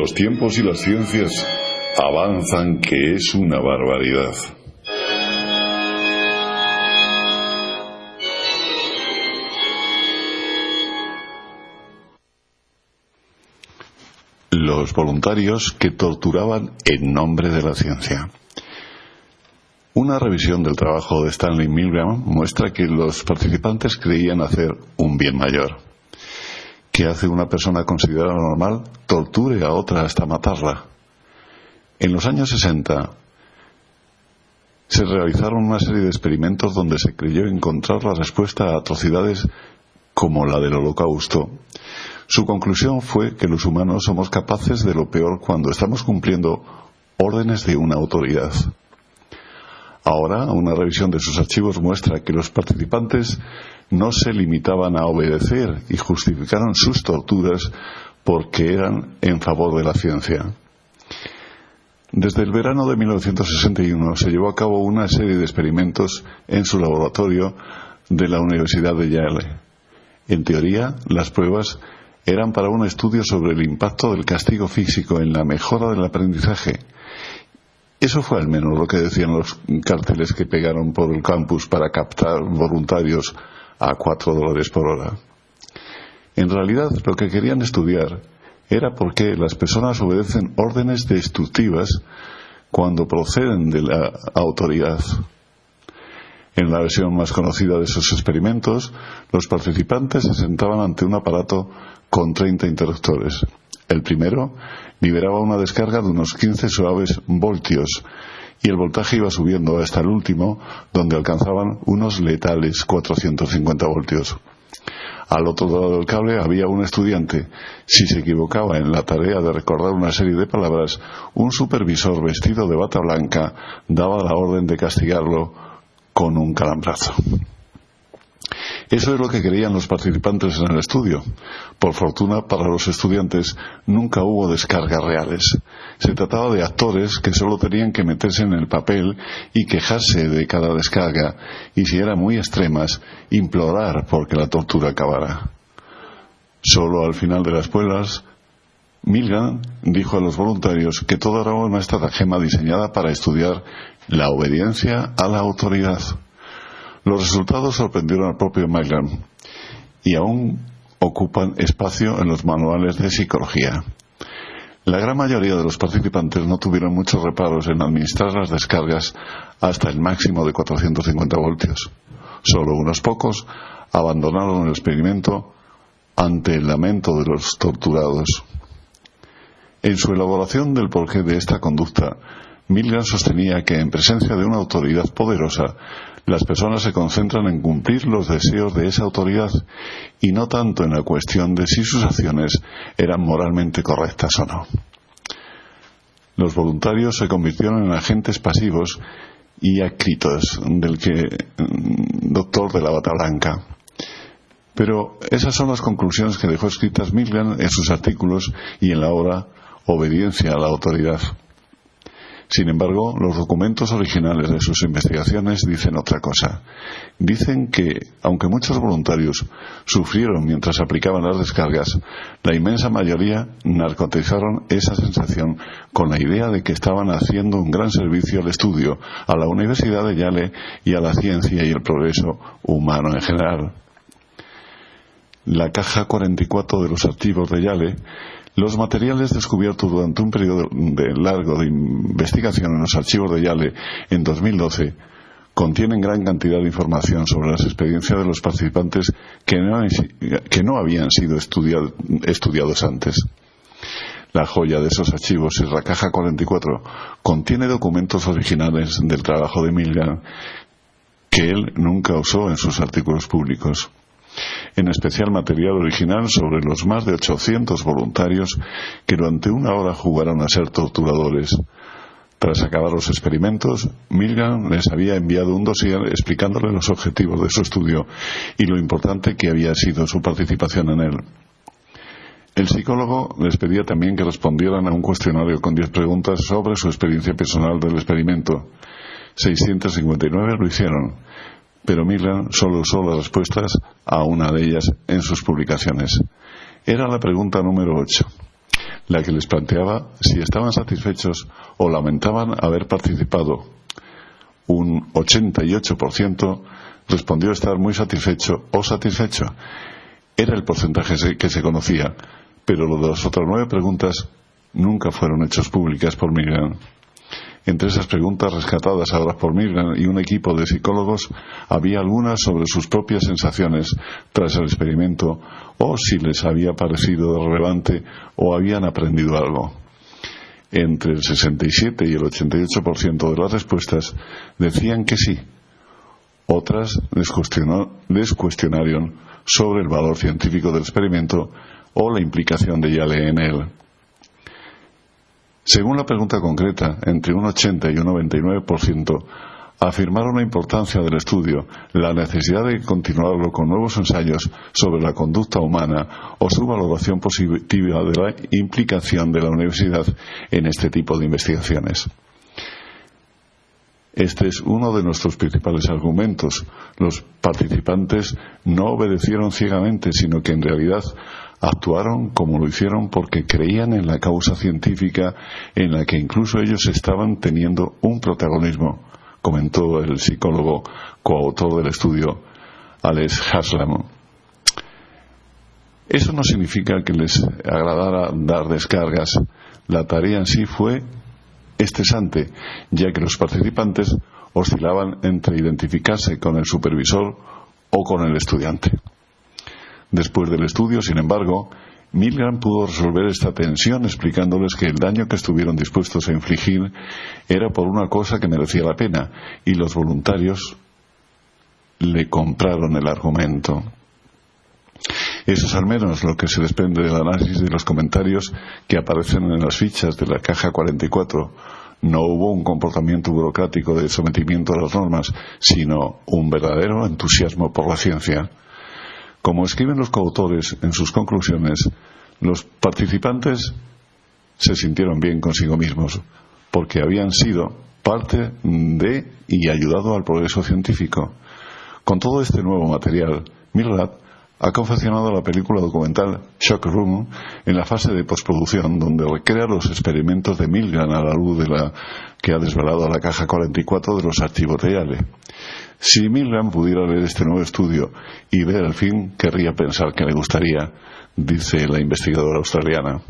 Los tiempos y las ciencias avanzan, que es una barbaridad. Los voluntarios que torturaban en nombre de la ciencia. Una revisión del trabajo de Stanley Milgram muestra que los participantes creían hacer un bien mayor. ¿Qué hace una persona considerada normal? Torture a otra hasta matarla. En los años 60 se realizaron una serie de experimentos donde se creyó encontrar la respuesta a atrocidades como la del Holocausto. Su conclusión fue que los humanos somos capaces de lo peor cuando estamos cumpliendo órdenes de una autoridad. Ahora, una revisión de sus archivos muestra que los participantes no se limitaban a obedecer y justificaron sus torturas porque eran en favor de la ciencia. Desde el verano de 1961 se llevó a cabo una serie de experimentos en su laboratorio de la Universidad de Yale. En teoría, las pruebas eran para un estudio sobre el impacto del castigo físico en la mejora del aprendizaje. Eso fue al menos lo que decían los carteles que pegaron por el campus para captar voluntarios a $4 por hora. En realidad, lo que querían estudiar era por qué las personas obedecen órdenes destructivas cuando proceden de la autoridad. En la versión más conocida de esos experimentos, los participantes se sentaban ante un aparato con 30 interruptores. El primero liberaba una descarga de unos 15 suaves voltios y el voltaje iba subiendo hasta el último, donde alcanzaban unos letales 450 voltios. Al otro lado del cable había un estudiante. Si se equivocaba en la tarea de recordar una serie de palabras, un supervisor vestido de bata blanca daba la orden de castigarlo con un calambrazo. Eso es lo que creían los participantes en el estudio. Por fortuna para los estudiantes nunca hubo descargas reales. Se trataba de actores que solo tenían que meterse en el papel y quejarse de cada descarga, y si eran muy extremas, implorar porque la tortura acabara. Solo al final de las pruebas, Milgram dijo a los voluntarios que todo era una estratagema diseñada para estudiar la obediencia a la autoridad. Los resultados sorprendieron al propio Milgram y aún ocupan espacio en los manuales de psicología. La gran mayoría de los participantes no tuvieron muchos reparos en administrar las descargas hasta el máximo de 450 voltios. Solo unos pocos abandonaron el experimento ante el lamento de los torturados. En su elaboración del porqué de esta conducta, Milgram sostenía que en presencia de una autoridad poderosa, las personas se concentran en cumplir los deseos de esa autoridad y no tanto en la cuestión de si sus acciones eran moralmente correctas o no. Los voluntarios se convirtieron en agentes pasivos y acrítos del doctor de la bata blanca. Pero esas son las conclusiones que dejó escritas Milgram en sus artículos y en la obra Obediencia a la autoridad. Sin embargo, los documentos originales de sus investigaciones dicen otra cosa. Dicen que, aunque muchos voluntarios sufrieron mientras aplicaban las descargas, la inmensa mayoría narcotizaron esa sensación con la idea de que estaban haciendo un gran servicio al estudio, a la Universidad de Yale y a la ciencia y el progreso humano en general. La caja 44 de los archivos de Yale. Los materiales descubiertos durante un periodo largo de investigación en los archivos de Yale en 2012 contienen gran cantidad de información sobre las experiencias de los participantes que no habían sido estudiados antes. La joya de esos archivos es la caja 44. Contiene documentos originales del trabajo de Milgram que él nunca usó en sus artículos públicos. En especial material original sobre los más de 800 voluntarios que durante una hora jugaron a ser torturadores. Tras acabar los experimentos, Milgram les había enviado un dossier explicándole los objetivos de su estudio y lo importante que había sido su participación en él. El psicólogo les pedía también que respondieran a un cuestionario con 10 preguntas sobre su experiencia personal del experimento. 659 lo hicieron, pero Milgram solo usó las respuestas a una de ellas en sus publicaciones. Era la pregunta número 8. la que les planteaba si estaban satisfechos o lamentaban haber participado. Un 88% respondió estar muy satisfecho o satisfecho. Era el porcentaje que se conocía, pero las otras 9 preguntas nunca fueron hechas públicas por Milgram. Entre esas preguntas rescatadas ahora por Milgram y un equipo de psicólogos, había algunas sobre sus propias sensaciones tras el experimento, o si les había parecido relevante o habían aprendido algo. Entre el 67 y el 88% de las respuestas decían que sí. Otras les cuestionaron sobre el valor científico del experimento o la implicación de Yale en él. Según la pregunta concreta, entre un 80 y un 99% afirmaron la importancia del estudio, la necesidad de continuarlo con nuevos ensayos sobre la conducta humana o su valoración positiva de la implicación de la universidad en este tipo de investigaciones. Este es uno de nuestros principales argumentos. Los participantes no obedecieron ciegamente, sino que en realidad actuaron como lo hicieron porque creían en la causa científica en la que incluso ellos estaban teniendo un protagonismo, comentó el psicólogo coautor del estudio, Alex Haslam. Eso no significa que les agradara dar descargas. La tarea en sí fue estresante, ya que los participantes oscilaban entre identificarse con el supervisor o con el estudiante. Después del estudio, sin embargo, Milgram pudo resolver esta tensión explicándoles que el daño que estuvieron dispuestos a infligir era por una cosa que merecía la pena, y los voluntarios le compraron el argumento. Eso es al menos lo que se desprende del análisis de los comentarios que aparecen en las fichas de la caja 44. No hubo un comportamiento burocrático de sometimiento a las normas, sino un verdadero entusiasmo por la ciencia. Como escriben los coautores en sus conclusiones, los participantes se sintieron bien consigo mismos, porque habían sido parte de y ayudado al progreso científico. Con todo este nuevo material, Milgram ha confeccionado la película documental Shock Room en la fase de postproducción, donde recrea los experimentos de Milgram a la luz de la que ha desvelado la caja 44 de los archivos de Yale. Si Milgram pudiera leer este nuevo estudio y ver el fin, querría pensar que le gustaría, dice la investigadora australiana.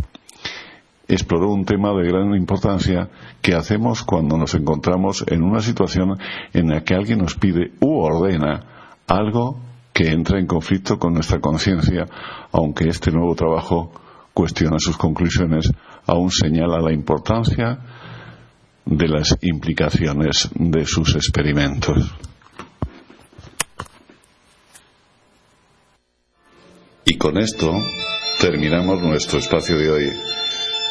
Exploró un tema de gran importancia que hacemos cuando nos encontramos en una situación en la que alguien nos pide u ordena algo que entra en conflicto con nuestra conciencia, aunque este nuevo trabajo cuestiona sus conclusiones, aún señala la importancia de las implicaciones de sus experimentos. Y con esto terminamos nuestro espacio de hoy,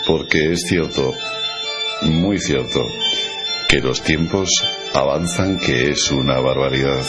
porque es cierto, muy cierto, que los tiempos avanzan, que es una barbaridad.